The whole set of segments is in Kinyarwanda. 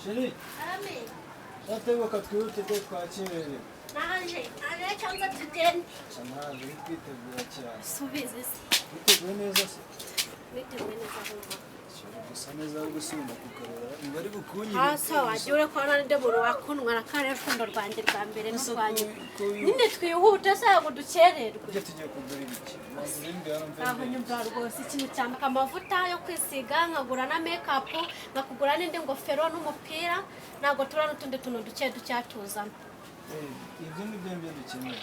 Sheri. Amen. Atebuka twihute ko twakererewe. Naje cyangwa tugende. Sana bitegura cyane. Subize se. Biteguye neza se. Biteguye neza ahubwo. Gusa neza aho gusubira kukarera. Ngari bukunyire. Asa wagiye ko nande buru wakunwa nakare rukundo rwanjye rwa mbere n'urwanye. Ninde twihute se ngo dukererwe. Tujye tugiye kugura ibiki. Aho nyumva rwose ikintu cyambaka amavuta yo kwisiga nkagura na makeup nkakugura n'indi ngofero n'umupira nago tura n'utundi tuntu ducyatuzana. Ibyo ni byo dukeneye.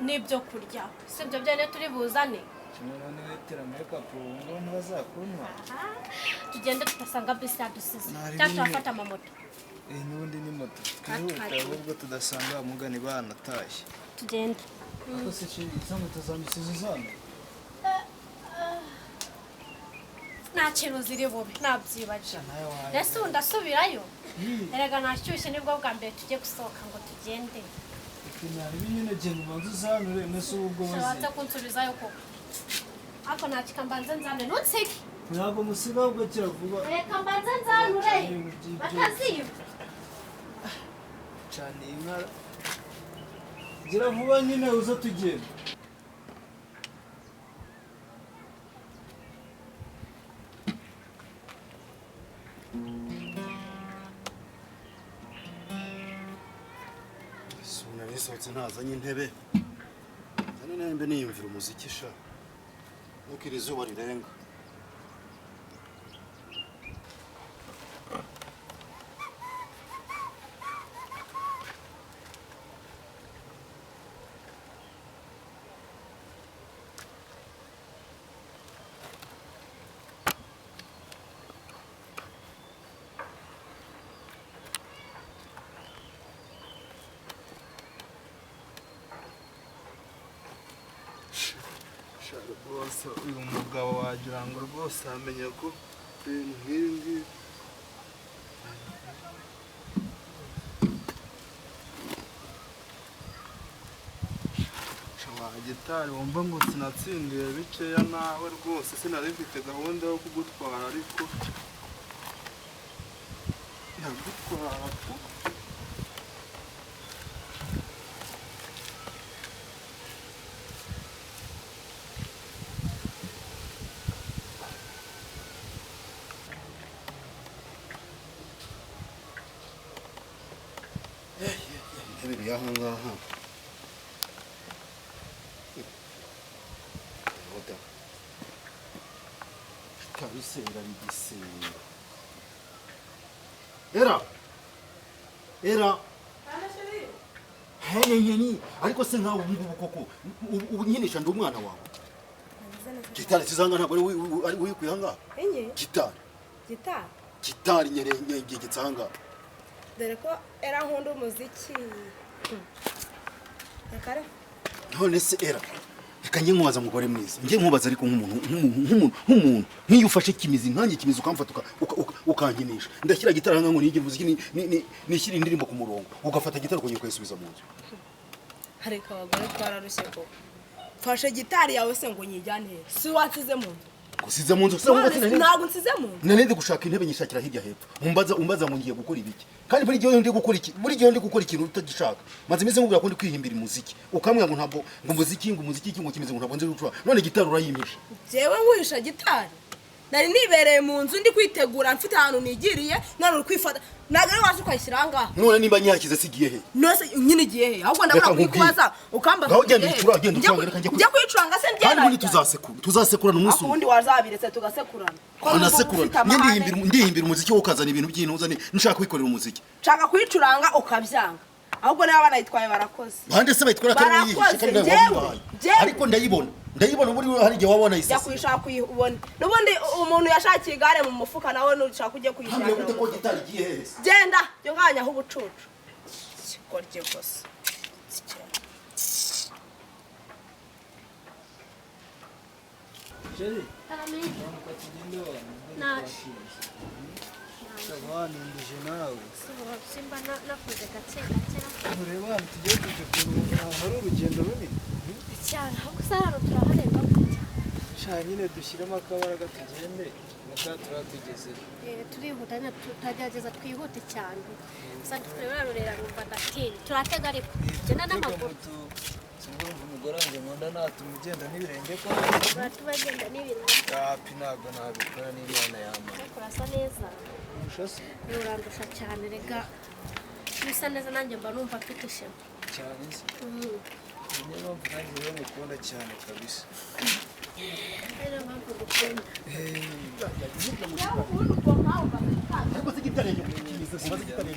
Nibyo kurya. Sibyo byane turi buzane. Kimwe n'itera makeup ngo ntazakunwa. Tugende tutasanga bisi yadusize. Cyangwa afata amamoto. N'ubundi ni moto. Twihuta ahubwo tudasanga umugani banatashye. Tugende. Ako se cyo zangu tuzamisize zane. Nta kintu ziri bube nabyibaje. Ese ndasubirayo. Erega nashyushye nibwo bwa mbere tujye gusohoka ngo tugende. Ikinari binyine genda ubanza uzanure nese ubwo bazi. Shabatse kunsurizayo ko. Ako nakikambanze nzane nutsiki. Ntabwo musiba ubwo kiravuba. Reka mbanze nzanure. Bataziyo. Cyane inka. Gira vuba nyine uza tugenda. Nisohotse ntazanye intebe zane nembe niyumvira umuziki sha nuko iri zuba rirenga rwose uyu mugabo wagira ngo rwose amenya ko ibintu nk'ibi ngibi gitari wumva ngo sinatsindiye bikeya nawe rwose sinari mfite gahunda yo kugutwara ariko yagutwara ko biri aha ngaha oda kabisera bigisera era Hey, ariko se nkawe ubungubu koko ubunyinisha ndi umwana wawe. Gitari sizanga ntabwo ari wikwihanga. Enye? Gitari. Gitari? Gitari nyerenge gitsanga. Dore ko era nkunda umuziki. Yakare? None se era. Reka nje nkubaza mugore mwiza. Nje nkubaza ariko nk'umuntu. Nk'iyo ufashe kimizi nkanjye kimizi ukamfata ukankinisha. Ndashyira gitari hanga ngo nige umuziki nishyira indirimbo ku murongo. Ugafata gitari ugiye kwisubiza mu nzu. Hareka abagore twararushye ko. Fashe gitari yawe se ngo nyijyane. Si watsize mu nzu. Gusize mu nzu se ntabwo nsize mu nzu. Nanende gushaka intebe nyishakira hirya hepfo. Umbaza ngo ngiye gukora ibiki. Kandi buri gihe ndi gukora iki? Buri gihe ndi gukora ikintu utagishaka. Maze imeze nk'ubwo yakundi kwihimbira umuziki. Ukamwe ngo ntabwo ngo umuziki ngo kimeze ngo ntabwo nzi gucura. None gitari urayimisha. Jewe nkwisha gitari. Nari nibereye mu nzu ndi kwitegura mfite ahantu nigiriye none uri kwifata. Nagare waje kwashyira ngaha. None nimba nyakize sigiye he? Nose nyine igiye he? Ahubwo ndabona kwikwaza ukamba. Gaho genda ucuranga reka njye kwicuranga se njye. Kandi tuzasekurana umunsi umwe. Ubundi wazabiretse tugasekurana. Kwanasekurana. Ndihimbira umuziki wo kazana ibintu by'intuzane nshaka kwikorera umuziki. Nshaka kwicuranga ukabyanga. Ahubwo niba banayitwaye barakoze. Bande se bayitwara kandi yihishe kandi ndabaye. Ariko ndayibona buri hari gihe wabona isese. Yakwishaka kuyibona. Nubundi umuntu yashakiye igare mu mufuka nawe nushaka kujye kuyishaka. Hamwe ko gitari giye hese. Genda yo nganya aho ubucucu. Sikorye gusa. Sheri. Amen. Na. Shabani ndije nawe. Simba nakuze gake. Ureba tugiye kujya ku hari urugendo runini. Cyane aho kusara turahareba. nyine dushyiremo akabaraga tugende naka turatugeze turihuta tutagerageza twihute cyane gusa turarurera numva ndatinya turatega ariko genda n'amaguru Simba umugore wanjye nkunda natuma ugenda n'ibirenge ko tubagenda n'ibirenge tapi ntabwo nabikora n'Imana yama urasa neza ushase urandusha cyane rega bisa neza nanjye mba numva mfite ishema cyane se niyo mpamvu nanjye rero mukunda cyane kabisa niyo mpamvu ngukunda ariko se gitare kimize kubaza gitare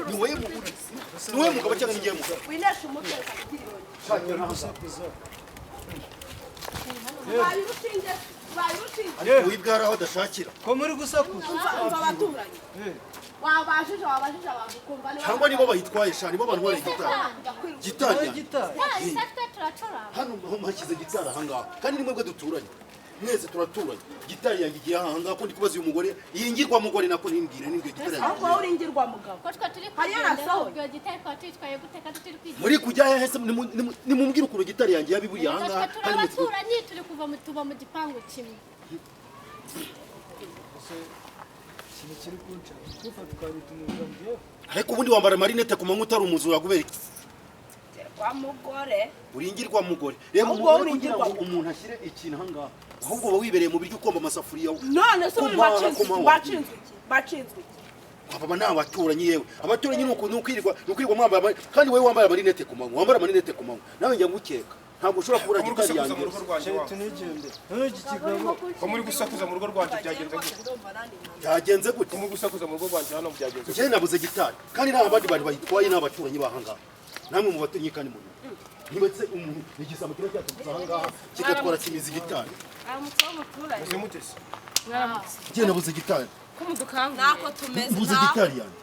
ni wowe mugabo cyangwa ni ngiye mugabo winesha umutwe cyane nahasakuza wibwara aho adashakira ko muri gusakuza umva abaturanye wabajije abantu kumva cyangwa nibo bayitwaye sha nibo abantu bari gitari hano hashyize gitari ahangaha kandi ni mwebwe duturanye mwese turaturanye gitari yanjye igiye ahangaha ko ndi kubaza uyu mugore yingirwa mugore nako nimbwire nibwo gitari yanjye aho wowe uringirwa mugabo ko twa turi kugenda ubwo gitari kwa twitwaye guteka turi kwiga muri kujya hese nimumbwire ukuntu gitari yanjye yabiburiye ahangaha kandi turabaturanyi turi kuva tuba mu gipangu kimwe kiri kunca kufa tukabita umugabo ariko ubundi wambara marinete ku manywa utari umuzura kubera iki wa mugore uringirwa mugore reba umugore kugira ngo umuntu ashyire ikintu ahangaha ahubwo uba wibereye mu biryo ukomba amasafuriya none se uri bacinzwe aba ni abaturanyi yewe abaturanyi ni ukwirirwa mwambaye kandi wowe wambaye marinete ku manywa wambara marinete ku manywa nawe njya ngukeka ntabwo ushobora kubura gitari yanjye tunigende none iki kigabo ko muri gusakuza mu rugo rwanjye byagenze gute muri gusakuza mu rugo rwanjye hano byagenze njye nabuze gitari kandi nta bandi bantu bayitwaye n'abaturanyi bahangaha namwe mu baturanyi kandi mu ntibetse umuntu igisambo kiba cyaturutse ahangaha kigatwara kimizi gitari mutese njye nabuze gitari nako tumeze buze gitari yanjye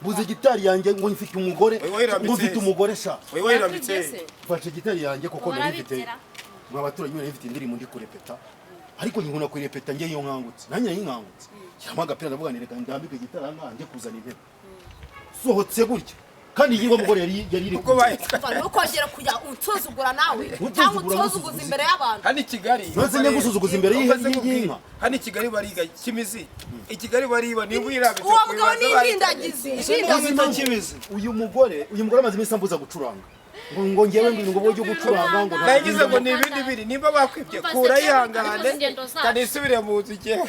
buze gitari yanjye ngo mfite umugore ngo mfite umugore sha wewe wirambitse fashe gitari yanjye kuko narifite mwa baturanyi narifite indirimbo ndi kurepeta ariko nkuna kurepeta njye iyo nkangutse nanjye yinkangutse cyangwa agapira ndavuga nireka ndambike gitari ahangaha njye kuzana intebe sohotse gutya kandi yingwa mugore yari uko ukongera kujya unsuzugura nawe cyangwa unsuzuguza imbere y'abantu hano i Kigali none njye gusuzuguza imbere y'inka hano i Kigali bariga kimizi i Kigali bariba niba wirambitse uwo mugabo ni intindagizi uyu mugore amaze iminsi ambuza gucuranga ngo ngewe ngo byo gucuranga ngo nagize ngo ni ibindi biri nimba bakwibye kura yihangane kandi isubire mu nzu igihe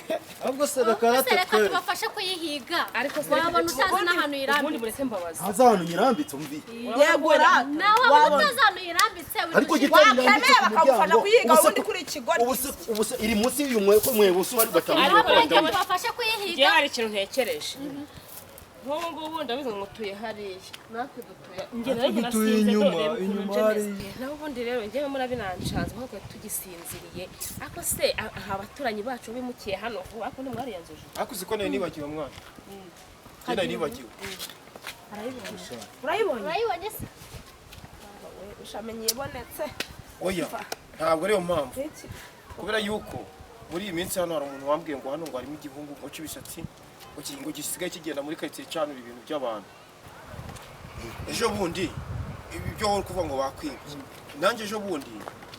ahubwo se rakarate twe tubafashe kuyihiga wabona utazi n'ahantu yirambitse haza ahantu nyirambitse umvi yegura nawe wabona utazi ahantu yirambitse ariko gitari wakemeye bakagufasha kuyiga ubundi kuri ikigori ubusa iri munsi y'umwe buso bari batanu tubafashe kuyihiga njye hari ikintu ntekereje nk'ubu ngubu ndabizi ngo tuye hariya natwe dutuye njye nayo dutuye inyuma hariya naho ubundi rero njyewe murabinanshanze nkuko tugisinziriye ariko se aha abaturanyi bacu bimukiye hano vuba ariko ntimwariyanzuje ariko uzi ko nari nibagiwe mwana nari nibagiwe urayibonye se ushamenye ibonetse oya ntabwo ariyo mpamvu kubera yuko muri iyi minsi hano hari umuntu wambwiye ngo hano ngo harimo igihungu ngo cy'ibisatsi ngo gisigaye kigenda muri karitsiye cyane ibintu by'abantu ejo bundi ibyo wari kuvuga ngo bakwibye nanjye ejo bundi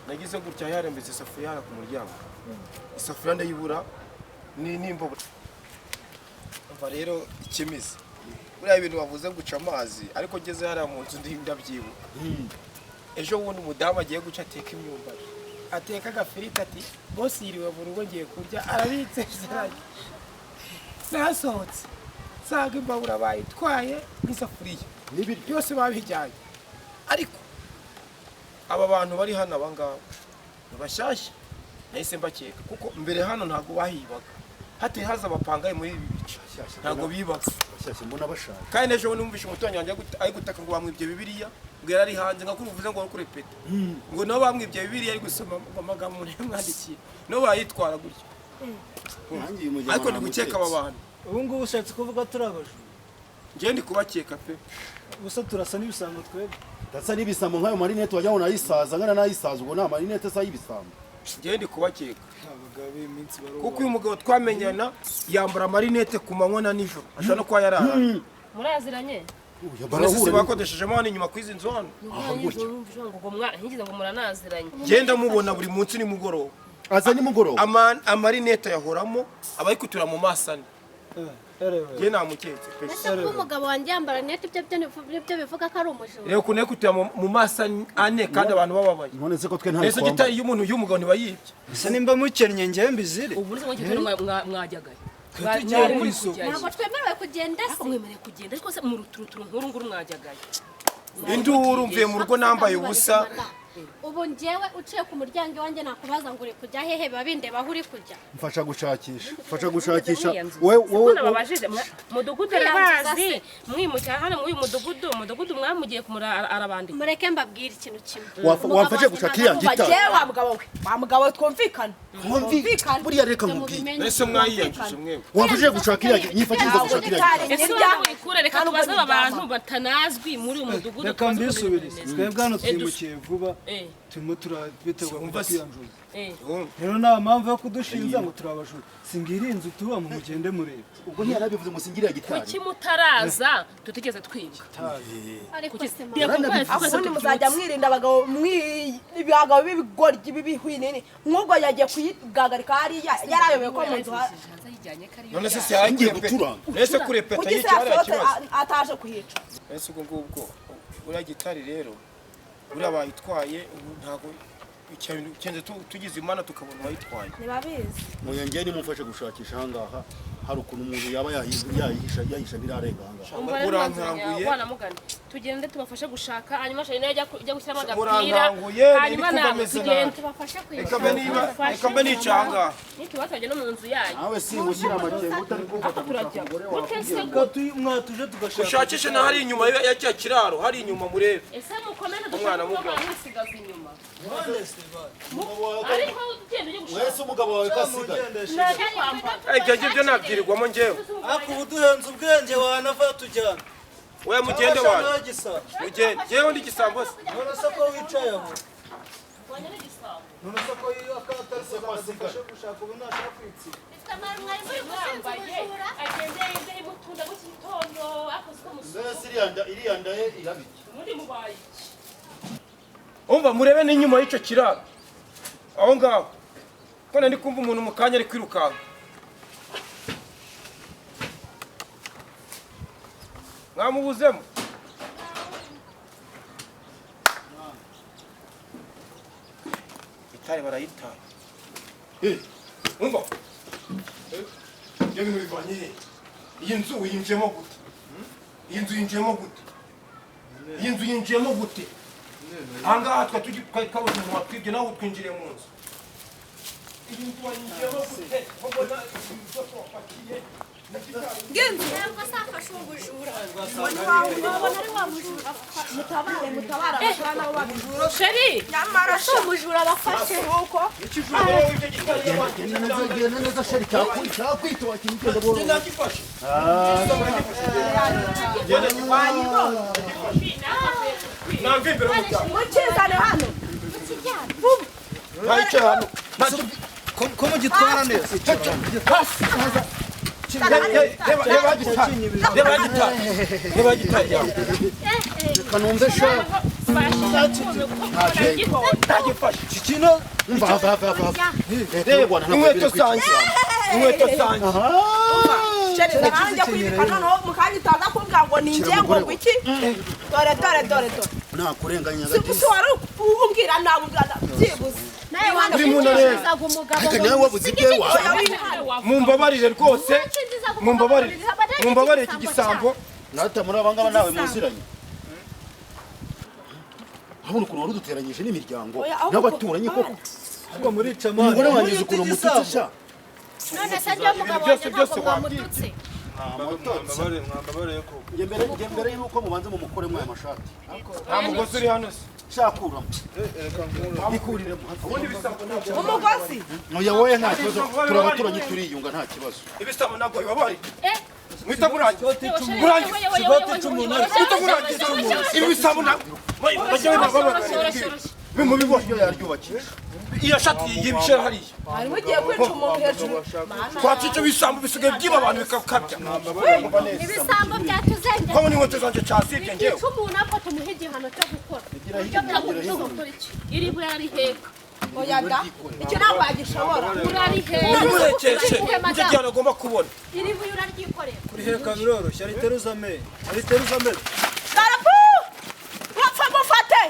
nagize gutya yarembetse isafuriya ku muryango isafuriya ndayibura n'imboga umva rero ikimizi buriya ibintu bavuze guca amazi ariko ngeze hariya mu nzu ndabyibuka ejo bundi umudamu agiye guca ateka imyumbati ateka agafiriti ati bose yiriwe mu rugo ngiye kurya arabitse nasohotse nsanga imbabura bayitwaye n'isafuriya n'ibiryo byose babijyanye ariko aba bantu bari hano aba ngaba ni bashyashya nahise mbakeka kuko mbere hano ntabwo bahibaga hateye haza abapangaye muri ibi bice ntabwo bibaga bashyashya mbona bashaka kandi n'ejo bundi numvise umuturanyi wanjye ari gutaka ngo bamwibye bibiliya ngo yari ari hanze nka kuruvuze ngo ari kurepeta ngo nabo bamwibye bibiliya ari gusoma amagambo umuntu yamwandikiye nabo bayitwara gutya ariko ndi gukeka aba bantu ubu ngubu ushatse kuvuga turabajwe njye ndi kubakeka pe gusa turasa n'ibisambo twebwe ndasa n'ibisambo nk'ayo marinete wajya ngo nayisaza ngana nayisaza ubwo nta marinete asa y'ibisambo njye ndi kubakeka abagabo b'iminsi baruba kuko uyu mugabo twamenyana yambara marinete ku manywa na nijoro ashobora no kuba yarara muraziranye barahura bakodeshejemo hano inyuma kwizi nzu hano ngize ngo muranaziranye genda mubona buri munsi ni mugoroba aza ni mugoroba amarinete yahoramo abayikutura mu masani je namuketse ese ko umugabo wanjye yambara net ibyo bivuga ko ari umujura rero kuneye kutuya mu masani ane kandi abantu bababaye none se ko twe nta ese gitari y'umuntu y'umugabo ntibayibye ese nimba mukennye njye mbizire ubu nzi ngo mwajyagaye ntabwo twemerewe kugenda se mwemereye kugenda ariko se mu ruturuturu nkuru mwajyagaye induru mvuye mu rugo nambaye ubusa ubu njyewe uciye ku muryango wanjye nakubaza ngo uri kujya hehe biba bindeba aho uri kujya mfasha gushakisha wowe nababajije mudugudu arabazi mwimukira hano muri uyu mudugudu mwamugiye kumura arabandika mureke mbabwire ikintu kimwe wamfashe gushaka iya gitari wa mugabo we twumvikana buriya reka nkubwire ese mwayiyangije mwebwe wamfashe gushaka iya nyifashiriza gushaka iya ese urabikure reka tubaze abantu batanazwi muri uyu mudugudu reka mbisubirize twebwe hano twimukiye vuba turimo turabitegura kwiyanjuza rero nta mpamvu yo kudushinja ngo turabajura singira inzu tubamo mugende murebe ubwo ntiyarabivuze ngo singiriya gitari kuki mutaraza tutigeze twibwa ariko se ubundi muzajya mwirinda abagabo b'ibigoryi b'ibihwinini nk'ubwo yagiye kuyigagarika hariya yarayobewe ko mu nzu none se siyagiye gucuranga ese kurepeta kuki se y'icyari yasohotse ataje kuhica ese ubwo ngubwo uriya gitari rero uriya bayitwaye ntabwo ikintu tugize imana tukabona uwayitwaye ntibabizi muyongeye nimumfashe gushakisha ahangaha hari ukuntu umuntu yaba yahisha birarenga ahangaha urankanguye wanamugana tugende tubafashe gushaka hanyuma shari nayo ajya gushyiramo agapira urankanguye hanyuma nawe tugende tubafashe reka mbe nicanga nitubatajya no mu nzu yayo nawe simushyira amakenga utari kumfata turajya mwatuje tugashaka ushakishe na hari inyuma ya cya kiraro hari inyuma murebe ese mukomeze Umwana dushaka mugabo. musigaza inyuma ariko ugenda ujya gushaka wese umugabo wawe kasigaye najya kwambara ibyo nabyirirwamo njyewe ariko ubu duhenze ubwenge wanava tujyana we mugende wanyu wagisa mugende njyewe ndi gisambo se none se ko wicaye aho none se ko iyo akatari se kadufashe gushaka ubu ntashaka kwitsinda agende imutunda mu gitondo akoze ko mbese iriya ndaye irabiki muri mubaye umva murebe n'inyuma y'icyo kiraro aho ngaho ko ndi kumva umuntu mu kanya ari kwirukanka mwamubuzemo itari barayitaye umva ibyo bintu bivanye he iyi nzu yinjiyemo gute iyi nzu yinjiyemo gute ahangaha twari kabuze umuntu watwibye nawe twinjiriye mu nzu iyi nzu wayinjiyemo gute mbona ibyo twapakiye ntabwo safashe ubujura mutabara abajura nabo babijura sheri nyamara si umujura bafashe nuko genda neza sheri cyakwitoba kintu cyenda boro nagifashe namve imbere y'umuryango mukizane hano ntayice hano ko mugitwara neza reba gitari yawe kanumve sha ntagifashe kino mva reba inkweto zanjye sheri nanjye kwibika noneho mukanya utaza kumbwira ngo ni njye ngo iki dore nakurenganya si wari umbwira nawe byibuze nawe uri mu neza wanashinjizaga umugabo ariko nawe wabuze ibye wawe mumbabarire rwose mumbabarire iki gisambo nata muri abangaba nawe muziranye habona ukuntu wari uduteranyije n'imiryango n'abaturanyi koko ngo murica umugore wanjye uzi ukuntu mututse sha none se njye umugabo wanjye ntabwo mwamututse mwambabare ko njye mbere y'uko mubanza mumukoremo aya mashati nta mugozi uri hano se shakuramo ikuriremo umugozi oya wowe nta kibazo turabaturanyi turiyunga nta kibazo ibisambo ntabwo bibabarire mwita murangiza ibisambo ntabwo bajyawe ntabwo bimubibona iyo yaryubakisha iyo shati yibishira hariya harimo ugiye kwica umuntu hejuru kwacica ibisambo bisigaye byiba abantu bikakabya ibisambo byatuzengera ko n'inkweto zanje cyasibye ngewe icyo umuntu apfa tumuha igihano cyo gukora iri buye ari heka oya da icyo ntabwo yagishobora urari heka nimurekeshe nicyo gihe agomba kubona iri buye uraryikorera kuri heka biroroshye ariteruza ame karapu wapfa mufate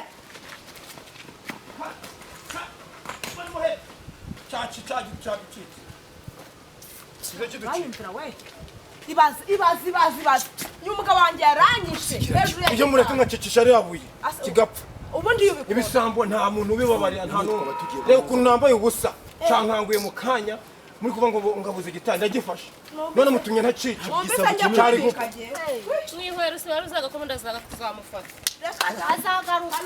wayumvira we ibaze uyu mugabo wanjye yaranyishe hejuru iyo mureke nkacecisha ariya buye kigapfa ubundi iyo ubikora ibisambo nta muntu ubibabarira nta n'umwe reba ukuntu nambaye ubusa cankanguye mu kanya muri kuvuga ngo ngabuze igitanda ndagifashe none mutumye ntacica cyari gupfa mwihwera usibara uzagakoma ndazaga kuzamufata azagaruka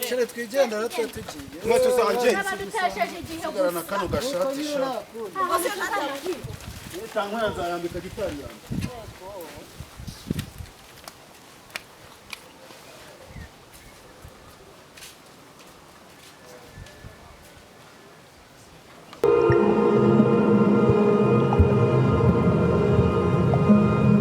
cyane twigendera twe tugiye inkweto zanje n'abadutesheje igihe Garana kano gashati sha. Tankwera nzayambika gitari yanjye.